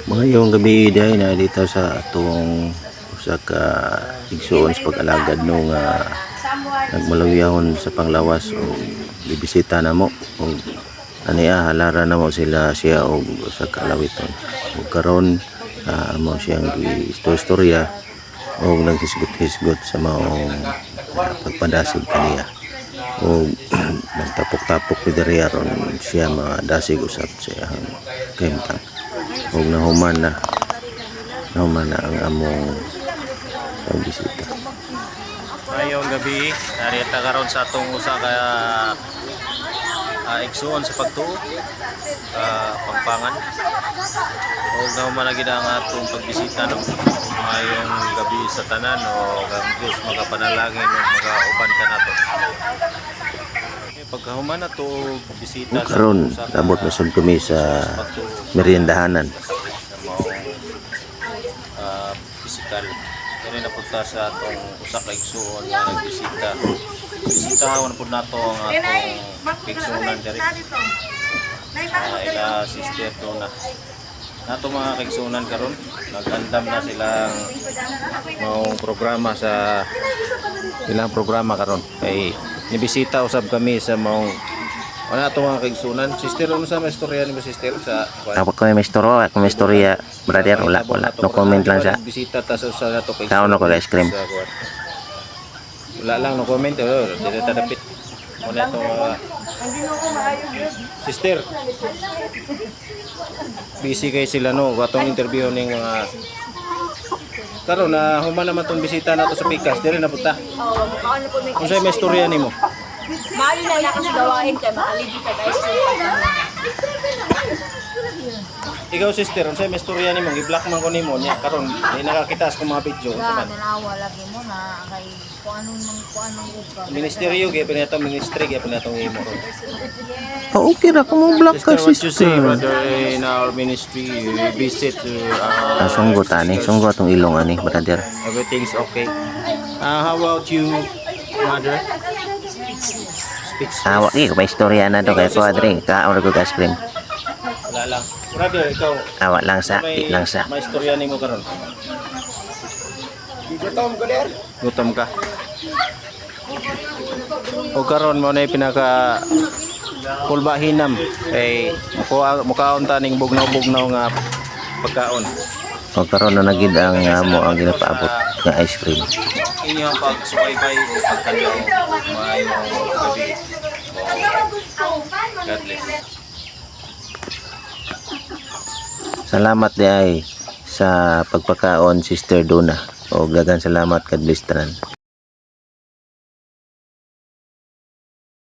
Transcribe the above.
Mayong gabi day na dito sa atong usa ka igsuon sa pag-alagad nung nagmalawiyahon sa panglawas o bibisita namo o aniya halara namo siya og usa ka lawiton ug karon amo siyang istorya og naghisgot-hisgot sa maong pagpadasig kaniya o nagtapok-tapok ni diriya ron siya madasig usab sa iyang kahimtang og nahuman na ang among pagbisita. Ngayong gabi narita karon sa atong usa ka igsuon sa pagtuo pangpangan og nahuman na gid ang atong pagbisita no. Ngayong gabi sa tanan o ang Dios magapanalangin o magauban ka nato. Pagkahuman na to bisita karon labot na sud kami sa meriendahanan. Pisikal kani napunta sa atong usa ka igsuon nga nagbisita. Bisitahan pud nato ang atong igsuonan diri. Ila sister Dona. Nato mga kaigsuonan karon nagandam na silang maong programa sa ilang programa karon kay nibisita usab kami sa maong wala ato mga kaigsuonan. Sister, ano sa may istorya ni mo sister sa Ako may istorya brother, wala no comment lang sa bisita ta sa usa nato kaigsuonan. kaon ko ice cream. Wala lang no comment dili ta dapit wala to sister. Busy kay sila no atong interview ning mga karon na human naman tong bisita nato sa Pikas dili na punta. Unsay may istorya nimo? Maayo na nakasigawain kay makalibi ka guys. Ikaw sister, unsay may istorya nimo? Gi-block man ko nimo nya karon di nakakita sa mga video Wala nanawa lagi mo na kay kung anong upa. ministeryo gyud pinato ministry gyud pinato imo ron. Okay ra ko mo block ka What you say sister. brother in our ministry we visit Sunggot atong ilong ani brother. everything's okay. How about you mother? Speech. Wa ko may istorya na to kay ko adre kaon ko ice cream. Wala lang. Brother, ikaw Awa lang sa may istorya nimo karon. Gutom ka. O karon mo na pinaka kulba hinam kay mukaon ta ning bugnaw-bugnaw nga pagkaon. O karon na nagid ang amo ang ginapaabot nga ice cream. Inyong pagsubaybay o pagkalaw maayong gabi. God bless. Salamat di ay sa pagpakaon Sister Dona o gagan salamat kad bless tanan.